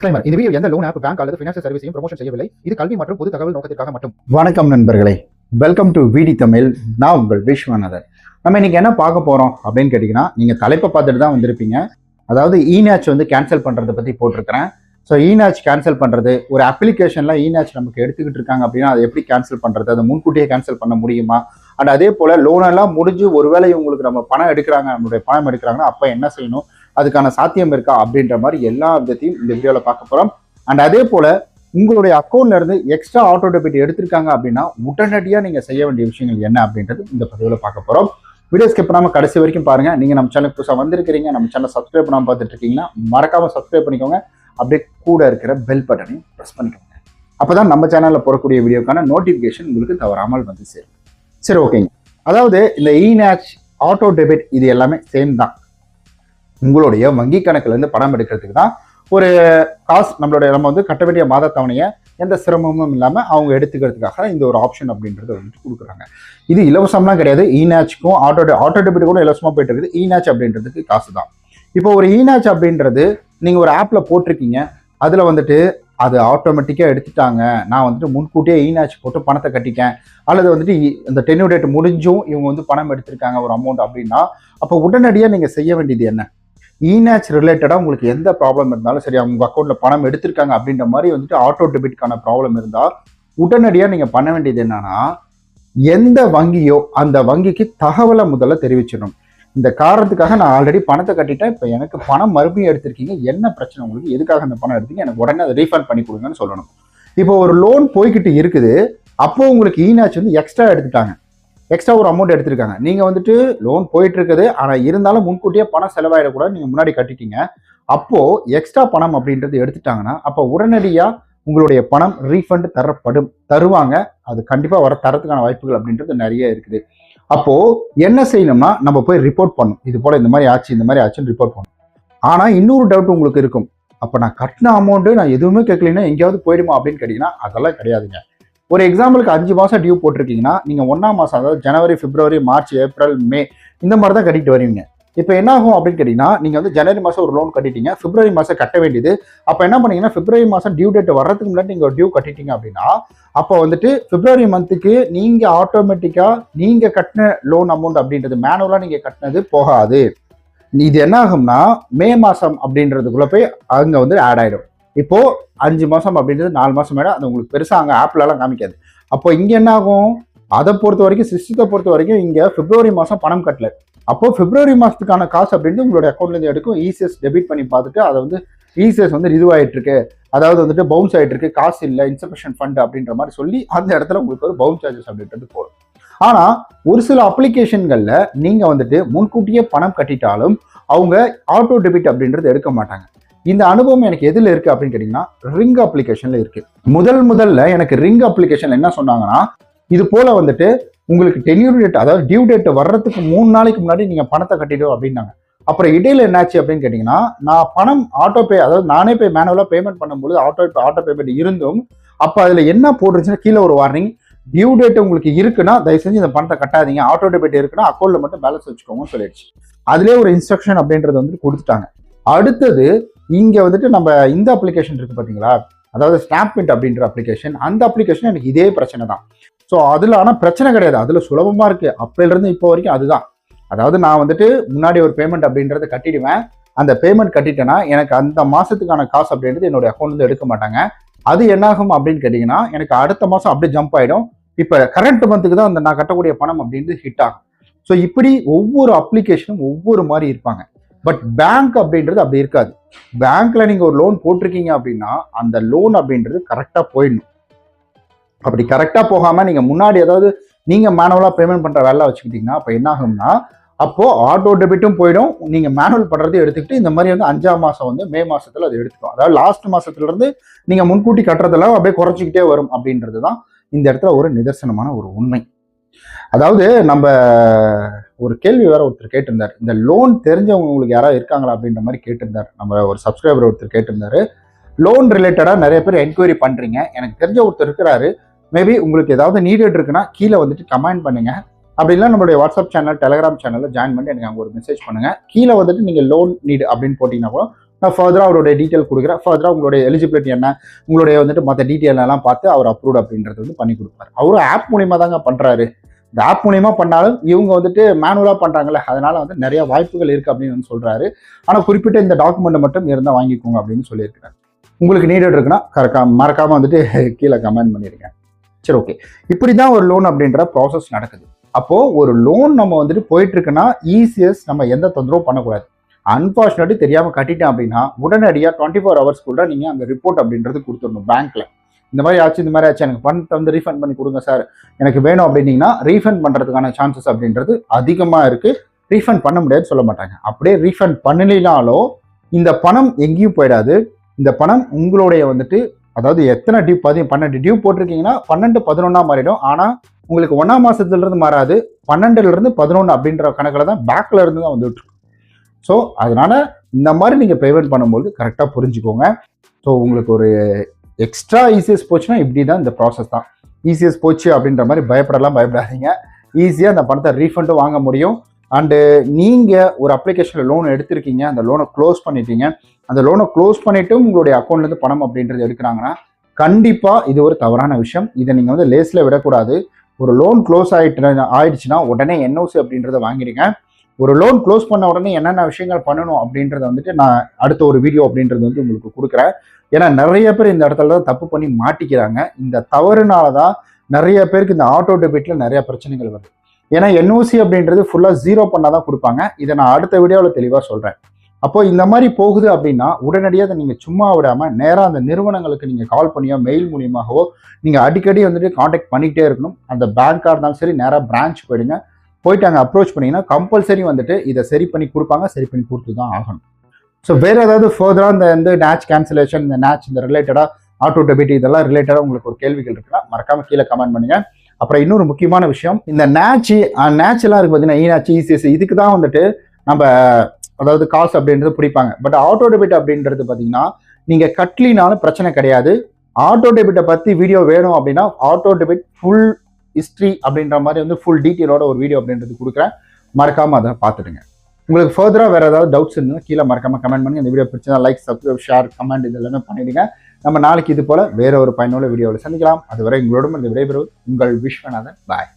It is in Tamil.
இந்த வீடியோ எந்த லோன் ஆப் பேங்க் அல்லது ஃபினான்ஷியல் சர்வீஸையும் ப்ரமோஷன் செய்யவில்லை. இது கல்வி மற்றும் பொது தகவல் நோக்கத்திற்காக மட்டும். வணக்கம் நண்பர்களே, வெல்கம் டு விடி தமிழ். நான் உங்கள் விஸ்வநாதன். நம்ம இன்னைக்கு என்ன பார்க்க போறோம் அப்படின்னு கேட்டீங்கன்னா, நீங்க தலைப்பை பார்த்துட்டு தான் வந்திருப்பீங்க. அதாவது இநாச் வந்து கேன்சல் பண்றதை பத்தி போட்டிருக்கிறேன். ஸோ இநாச் கேன்சல் பண்றது, ஒரு அப்ளிகேஷன்ல இநாச் நமக்கு எடுத்துக்கிட்டு இருக்காங்க அப்படின்னா அதை எப்படி கேன்சல் பண்றது, அதை முன்கூட்டியே கேன்சல் பண்ண முடியுமா, அண்ட் அதே போல லோன் எல்லாம் முடிஞ்சு ஒருவேளை உங்களுக்கு நம்ம பணம் எடுக்கிறாங்க, நம்மளுடைய பணம் எடுக்கிறாங்கன்னா அப்ப என்ன செய்யணும், அதுக்கான சாத்தியம் இருக்கா அப்படின்ற மாதிரி எல்லா விதத்தையும் இந்த வீடியோவில் பார்க்க போகிறோம். அண்ட் அதே போல் உங்களுடைய அக்கௌண்ட்ல இருந்து எக்ஸ்ட்ரா ஆட்டோ டெபிட் எடுத்திருக்காங்க அப்படின்னா உடனடியாக நீங்கள் செய்ய வேண்டிய விஷயங்கள் என்ன அப்படின்றது இந்த பதிவில் பார்க்க போகிறோம். வீடியோ ஸ்கிப் பண்ணாமல் கடைசி வரைக்கும் பாருங்க. நீங்கள் நம்ம சேனல் புதுசாக வந்திருக்கிறீங்க, நம்ம சேனல் சப்ஸ்கிரைப் பண்ணாமல் பார்த்துட்டு இருக்கீங்கன்னா மறக்காமல் சப்ஸ்கிரைப் பண்ணிக்கோங்க. அப்படியே கூட இருக்கிற பெல் பட்டனையும் ப்ரெஸ் பண்ணிக்கோங்க. அப்போ தான் நம்ம சேனலில் போடக்கூடிய வீடியோக்கான நோட்டிஃபிகேஷன் உங்களுக்கு தவறாமல் வந்து சேரும். சரி, ஓகேங்க. அதாவது இந்த இநாச், ஆட்டோ டெபிட் இது எல்லாமே சேம் தான். உங்களுடைய வங்கி கணக்குல இருந்து பணம் எடுக்கிறதுக்கு தான் ஒரு காசு நம்ம வந்து கட்ட வேண்டிய மாத தவணையை எந்த சிரமமும் இல்லாமல் அவங்க எடுத்துக்கிறதுக்காக இந்த ஒரு ஆப்ஷன் அப்படின்றது வந்துட்டு கொடுக்குறாங்க. இது இலவசம்லாம் கிடையாது. இநாச்சுக்கும் ஆட்டோ டெபிட் கூட இலவசமாக போயிட்டு இருக்குது. இநாச் அப்படின்றதுக்கு காசு தான். இப்போ ஒரு இநாச் அப்படின்றது நீங்கள் ஒரு ஆப்பில் போட்டிருக்கீங்க, அதில் வந்துட்டு அது ஆட்டோமேட்டிக்காக எடுத்துட்டாங்க, நான் வந்துட்டு முன்கூட்டியே இநாச் போட்டு பணத்தை கட்டிட்டேன், அல்லது வந்துட்டு இந்த டென்யூர் டேட் முடிஞ்சும் இவங்க வந்து பணம் எடுத்திருக்காங்க ஒரு அமௌண்ட் அப்படின்னா, அப்போ உடனடியாக நீங்கள் செய்ய வேண்டியது என்ன, இநாச் ரிலேட்டடாக உங்களுக்கு எந்த ப்ராப்ளம் இருந்தாலும் சரி, அவங்க அக்கௌண்ட்டில் பணம் எடுத்திருக்காங்க அப்படின்ற மாதிரி வந்துட்டு ஆட்டோ டெபிட்கான ப்ராப்ளம் இருந்தால் உடனடியாக நீங்கள் பண்ண வேண்டியது என்னன்னா, எந்த வங்கியோ அந்த வங்கிக்கு தகவலை முதல்ல தெரிவிச்சிடணும். இந்த காரணத்துக்காக நான் ஆல்ரெடி பணத்தை கட்டிட்டேன், இப்போ எனக்கு பணம் மறுபடியும் எடுத்திருக்கீங்க, என்ன பிரச்சனை உங்களுக்கு, எதுக்காக அந்த பணம் எடுத்தீங்க, எனக்கு உடனே அதை ரீஃபண்ட் பண்ணி கொடுங்கன்னு சொல்லணும். இப்போ ஒரு லோன் போய்கிட்டு இருக்குது, அப்போ உங்களுக்கு இநாச் வந்து எக்ஸ்ட்ரா எடுத்துட்டாங்க, எக்ஸ்ட்ரா ஒரு அமௌண்ட் எடுத்திருக்காங்க, நீங்க வந்துட்டு லோன் போயிட்டு இருக்குது, ஆனா இருந்தாலும் முன்கூட்டியே பணம் செலவாயிடக்கூடாது, நீங்க முன்னாடி கட்டிட்டீங்க, அப்போ எக்ஸ்ட்ரா பணம் அப்படின்றது எடுத்துட்டாங்கன்னா அப்போ உடனடியா உங்களுடைய பணம் ரீஃபண்ட் தருவாங்க. அது கண்டிப்பா தரத்துக்கான வாய்ப்புகள் அப்படின்றது நிறைய இருக்குது. அப்போ என்ன செய்யணும்னா, நம்ம போய் ரிப்போர்ட் பண்ணணும், இது போல இந்த மாதிரி ஆச்சு, இந்த மாதிரி ஆச்சுன்னு ரிப்போர்ட் பண்ணணும். ஆனா இன்னொரு டவுட் உங்களுக்கு இருக்கும், அப்ப நான் கட்டின அமௌண்ட் நான் எதுவுமே கேட்கலன்னா எங்கேயாவது போயிடுமா அப்படின்னு கேட்டீங்கன்னா அதெல்லாம் கிடையாதுங்க. ஒரு எக்ஸாம்பிளுக்கு 5 மாதம் டியூ போட்டிருக்கீங்கன்னா நீங்கள் 1ஆம் மாதம், அதாவது ஜனவரி, பிப்ரவரி, மார்ச், ஏப்ரல், மே இந்த மாதிரி தான் கட்டிட்டு வருவீங்க. இப்போ என்ன ஆகும் அப்படின்னு கேட்டிங்கன்னா, நீங்கள் வந்து ஜனவரி மாதம் ஒரு லோன் கட்டிட்டீங்க, பிப்ரவரி மாதம் கட்ட வேண்டியது, அப்போ என்ன பண்ணீங்கன்னா பிப்ரவரி மாதம் டியூ டேட் வர்றதுக்கு முன்னாடி நீங்கள் டியூ கட்டிட்டீங்க அப்படின்னா அப்போ வந்துட்டு பிப்ரவரி மந்த்துக்கு நீங்கள் ஆட்டோமேட்டிக்காக நீங்கள் கட்டின லோன் அமௌண்ட் அப்படின்றது மேனுவலாக நீங்கள் கட்டினது போகாது. இது என்ன ஆகும்னா மே மாதம் அப்படின்றதுக்குள்ளே போய் அங்கே வந்து ஆட் ஆகிடும். இப்போ 5 மாதம் அப்படின்றது 4 மாதம் மேடம், அது உங்களுக்கு பெருசாக அங்கே ஆப்லலாம் காமிக்காது. அப்போ இங்கே என்ன ஆகும், அதை பொறுத்த வரைக்கும், சிஸ்டத்தை பொறுத்த வரைக்கும் இங்கே பிப்ரவரி மாதம் பணம் கட்டல, அப்போ பிப்ரவரி மாதத்துக்கான காசு அப்படின்ட்டு உங்களுடைய அக்கௌண்ட்லேருந்து எடுக்கும். இசிஎஸ் டெபிட் பண்ணி பார்த்துட்டு அதை வந்து இசிஎஸ் வந்து இதுவாகிட்டு இருக்கு, அதாவது வந்துட்டு பவுன்ஸ் ஆகிட்டு இருக்கு, காசு இல்லை, இன்சஃபிஷியன்ட் ஃபண்ட் அப்படின்ற மாதிரி சொல்லி அந்த இடத்துல உங்களுக்கு ஒரு பவுன்ஸ் சார்ஜஸ் அப்படின்றது போடும். ஆனால் ஒரு சில அப்ளிகேஷன்களில் நீங்கள் வந்துட்டு முன்கூட்டியே பணம் கட்டிட்டாலும் அவங்க ஆட்டோ டெபிட் அப்படின்றது எடுக்க மாட்டாங்க. இந்த அனுபவம் எனக்கு எதில் இருக்கு அப்படின்னு கேட்டீங்கன்னா, ரிங் அப்ளிகேஷன்ல இருக்கு. முதல்ல எனக்கு ரிங் அப்ளிகேஷன்ல என்ன சொன்னாங்கன்னா, இது போல வந்துட்டு உங்களுக்கு டென்யூர் டேட், அதாவது டியூ டேட் வர்றதுக்கு 3 நாளைக்கு முன்னாடி நீங்க பணத்தை கட்டிடும் அப்படின்னாங்க. அப்புறம் இடையில என்னாச்சு அப்படின்னு கேட்டீங்கன்னா, நான் பணம் ஆட்டோ பே, அதாவது நானே போய் மேனுவலா பேமெண்ட் பண்ணும்போது ஆட்டோ பேமெண்ட் இருந்தும் அப்ப அதுல என்ன போட்டுருச்சுன்னா கீழே ஒரு வார்னிங், டியூ டேட் உங்களுக்கு இருக்குன்னா தயவு செஞ்சு இந்த பணத்தை கட்டாதீங்க, ஆட்டோ டெபிட் இருக்குன்னா அக்கௌண்ட்ல மட்டும் பேலன்ஸ் வச்சுக்கோங்கன்னு சொல்லிடுச்சு. அதுலேயே ஒரு இன்ஸ்ட்ரக்ஷன் அப்படின்றது வந்துட்டு கொடுத்துட்டாங்க. அடுத்தது இங்க வந்துட்டு நம்ம இந்த அப்ளிகேஷன் இருக்கு பாத்தீங்களா, அதாவது ஸ்னாப்மின்ட் அப்படின்ற அப்ளிகேஷன், அந்த அப்ளிகேஷன் எனக்கு இதே பிரச்சனை தான். ஸோ அதுல ஆனா பிரச்சனை கிடையாது, அதுல சுலபமா இருக்கு, அப்பையில இருந்து இப்போ வரைக்கும் அதுதான். அதாவது நான் வந்துட்டு முன்னாடி ஒரு பேமெண்ட் அப்படின்றத கட்டிடுவேன், அந்த பேமெண்ட் கட்டிட்டேன்னா எனக்கு அந்த மாசத்துக்கான காசு அப்படின்றது என்னோட அக்கௌண்ட்ல இருந்து எடுக்க மாட்டாங்க. அது என்னாகும் அப்படின்னு கேட்டீங்கன்னா, எனக்கு அடுத்த மாசம் அப்படியே ஜம்ப் ஆயிடும். இப்ப கரண்ட் மந்த்துக்கு தான் அந்த நான் கட்டக்கூடிய பணம் அப்படின்றது ஹிட் ஆகும். ஸோ இப்படி ஒவ்வொரு அப்ளிகேஷனும் ஒவ்வொரு மாதிரி இருப்பாங்க. பட் பேங்க் அப்படின்றது அப்படி இருக்காது. பேங்க்ல நீங்க ஒரு லோன் போட்டிருக்கீங்க அப்படின்னா அந்த லோன் அப்படின்றது கரெக்டா போயிடணும். அப்படி கரெக்டா போகாம நீங்க முன்னாடி ஏதாவது நீங்க மேனுவலா பேமெண்ட் பண்ற வேலை வச்சுக்கிட்டீங்கன்னா அப்ப என்ன ஆகும்னா, அப்போ ஆட்டோ டெபிட்டும் போயிடும், நீங்க மேனுவல் பண்றதையும் எடுத்துக்கிட்டு இந்த மாதிரி வந்து 5ஆம் மாசம் வந்து மே மாசத்துல அது எடுத்துக்கும். அதாவது லாஸ்ட் மாசத்துல இருந்து நீங்க முன்கூட்டி கட்டுறதெல்லாம் அப்படியே குறைச்சிக்கிட்டே வரும் அப்படின்றது தான் இந்த இடத்துல ஒரு நிதர்சனமான ஒரு உண்மை. அதாவது நம்ம ஒரு கேள்வி வேற ஒருத்தர் கேட்டிருந்தார், இந்த லோன் தெரிஞ்சவங்க உங்களுக்கு யாராவது இருக்காங்களா அப்படின்ற மாதிரி கேட்டிருந்தார். நம்ம ஒரு சப்ஸ்கிரைபர் ஒருத்தர் கேட்டிருந்தாரு, லோன் ரிலேட்டடா நிறைய பேர் என்கொயரி பண்றீங்க, எனக்கு தெரிஞ்ச ஒருத்தர் இருக்கிறாரு, மேபி உங்களுக்கு ஏதாவது நீடட் இருக்குன்னா கீழே வந்துட்டு கமெண்ட் பண்ணுங்க, அப்படின்னா நம்மளுடைய வாட்ஸ்அப் சேனல், டெலிகிராம் சேனல்ல ஜாயின் பண்ணி எனக்கு அங்கே ஒரு மெசேஜ் பண்ணுங்க. கீழே வந்துட்டு நீங்க லோன் நீட் அப்படின்னு போட்டீங்கன்னா கூட நான் ஃபர்தராக அவருடைய டீட்டெயில் கொடுக்குறேன். ஃபர்தராக உங்களுடைய எலிஜிபிலிட்டி என்ன, உங்களுடைய வந்துட்டு மற்ற டீட்டெயில் எல்லாம் பார்த்து அவர் அப்ரூவ்ட் அப்படின்றது வந்து பண்ணி கொடுப்பாரு. அவரும் ஆப் மூலியமாக தாங்க பண்ணுறாரு. இந்த ஆப் மூலியமாக பண்ணாலும் இவங்க வந்துட்டு மேனுவலாக பண்ணுறாங்கல்ல, அதனால வந்து நிறைய வாய்ப்புகள் இருக்குது அப்படின்னு வந்து சொல்கிறாரு. ஆனால் குறிப்பிட்ட இந்த டாக்குமெண்ட் மட்டும் இருந்தால் வாங்கிக்கோங்க அப்படின்னு சொல்லியிருக்கிறார். உங்களுக்கு நீடட் இருக்குன்னா மறக்காமல் வந்துட்டு கீழே கமெண்ட் பண்ணிடுங்க. சரி, ஓகே. இப்படி தான் ஒரு லோன் அப்படின்ற ப்ராசஸ் நடக்குது. அப்போது ஒரு லோன் நம்ம வந்துட்டு போயிட்டு இருக்குன்னா ஈஸியஸ் நம்ம எந்த தொந்தரவும் பண்ணக்கூடாது. அன்ஃபார்ச்சுனேட்லி தெரியாமல் கட்டிட்டேன் அப்படின்னா உடனடியாக 24 ஹவர்ஸ்க்குள்ள நீங்கள் அந்த ரிப்போர்ட் அப்படின்றது கொடுத்துடணும் பேங்க்ல. இந்த மாதிரி ஆச்சு எனக்கு பணத்தை வந்து ரீஃபண்ட் பண்ணி கொடுங்க சார், எனக்கு வேணும் அப்படின்னீங்கன்னா ரீஃபண்ட் பண்ணுறதுக்கான சான்சஸ் அப்படின்றது அதிகமாக இருக்குது. ரீஃபண்ட் பண்ண முடியாதுன்னு சொல்ல மாட்டாங்க. அப்படியே ரீஃபண்ட் பண்ணலினாலும் இந்த பணம் எங்கேயும் போயிடாது. இந்த பணம் உங்களுடைய வந்துட்டு, அதாவது எத்தனை டியூ 12 டியூ போட்டிருக்கீங்கன்னா 12 11 மாறிடும். ஆனால் உங்களுக்கு 1ஆம் மாதத்துலேருந்து மாறாது, 12லேருந்து 11 அப்படின்ற கணக்கில் தான் பேக்கில் இருந்து தான் வந்துட்டு இருக்கு. ஸோ அதனால இந்த மாதிரி நீங்கள் பேமெண்ட் பண்ணும்போது கரெக்டாக புரிஞ்சுக்கோங்க. ஸோ உங்களுக்கு ஒரு எக்ஸ்ட்ரா ஈஸியஸ் போச்சுன்னா இப்படி தான் இந்த ப்ராசஸ் தான். ஈஸியஸ் போச்சு அப்படின்ற மாதிரி பயப்படாதீங்க. ஈஸியாக அந்த பணத்தை ரீஃபண்டும் வாங்க முடியும். அண்டு நீங்கள் ஒரு அப்ளிகேஷனில் லோன் எடுத்திருக்கீங்க, அந்த லோனை க்ளோஸ் பண்ணிட்டீங்க, அந்த லோனை க்ளோஸ் பண்ணிவிட்டு உங்களுடைய அக்கௌண்ட்லேருந்து பணம் அப்படின்றது எடுக்கிறாங்கன்னா கண்டிப்பாக இது ஒரு தவறான விஷயம். இதை நீங்கள் வந்து லேஸில் விடக்கூடாது. ஒரு லோன் க்ளோஸ் ஆயிடுச்சுன்னா உடனே என்ஓசி அப்படின்றத வாங்கிடுங்க. ஒரு லோன் க்ளோஸ் பண்ண உடனே என்னென்ன விஷயங்கள் பண்ணணும் அப்படின்றத வந்துட்டு நான் அடுத்த ஒரு வீடியோ அப்படின்றது வந்து உங்களுக்கு கொடுக்குறேன். ஏன்னா நிறைய பேர் இந்த இடத்துல தான் தப்பு பண்ணி மாட்டிக்கிறாங்க. இந்த தவறுனால தான் நிறைய பேருக்கு இந்த ஆட்டோ டெபிட்டில் நிறைய பிரச்சனைகள் வருது. ஏன்னா என்ஓசி அப்படின்றது ஃபுல்லாக 0 பண்ணால் தான் கொடுப்பாங்க. இதை நான் அடுத்த வீடியோவில் தெளிவாக சொல்கிறேன். அப்போ இந்த மாதிரி போகுது அப்படின்னா உடனடியாக அதை நீங்கள் சும்மா விடாமல் நேராக அந்த நிறுவனங்களுக்கு நீங்கள் கால் பண்ணியோ மெயில் மூலியமாகவோ நீங்கள் அடிக்கடி வந்துட்டு காண்டாக்ட் பண்ணிக்கிட்டே இருக்கணும். அந்த பேங்காக இருந்தாலும் சரி, நேராக பிரான்ச் போயிட்டு அங்கே அப்ரோச் பண்ணிங்கன்னா கம்பல்சரி வந்துட்டு இதை சரி பண்ணி கொடுப்பாங்க. சரி பண்ணி கொடுத்து தான் ஆகணும். ஸோ வேறு ஏதாவது ஃபர்தராக இந்த வந்து நேச் கேன்சலேஷன், இந்த ரிலேட்டடாக ஆட்டோ டெபிட் இதெல்லாம் ரிலேட்டடாக உங்களுக்கு ஒரு கேள்விகள் இருக்குன்னா மறக்காமல் கீழே கமெண்ட் பண்ணுங்கள். அப்புறம் இன்னொரு முக்கியமான விஷயம், இந்த நேச்செல்லாம் இருக்குது பார்த்தீங்கன்னா, ஈநாச்சு, இசிஎஸ், இதுக்கு தான் வந்துட்டு நம்ம அதாவது காசு அப்படின்றது பிடிப்பாங்க. பட் ஆட்டோ டெபிட் அப்படின்றது பார்த்தீங்கன்னா நீங்கள் கட்லினாலும் பிரச்சனை கிடையாது. ஆட்டோ டெபிட்டை பற்றி வீடியோ வேணும் அப்படின்னா ஆட்டோ டெபிட் ஃபுல் ஹிஸ்ட்ரி அப்படின்ற மாதிரி வந்து ஃபுல் டீட்டெயிலோட ஒரு வீடியோ அப்படின்றது கொடுக்குறேன். மறக்காமல் அதை பார்த்துடுங்க. உங்களுக்கு ஃபர்தராக வேறு ஏதாவது டவுட்ஸ் இருந்தால் கீழே மறக்காமல் கமெண்ட் பண்ணி இந்த வீடியோ பிடிச்சா லைக், சப்ஸ்கிரைப், ஷேர், கமெண்ட் இது எல்லாமே பண்ணிவிடுங்க. நம்ம நாளைக்கு இது போல் வேற ஒரு பயனுள்ள வீடியோவில் சந்திக்கலாம். அதுவரை உங்களோட இந்த விடைபெறுவது உங்கள் விஸ்வநாதன். பாய்.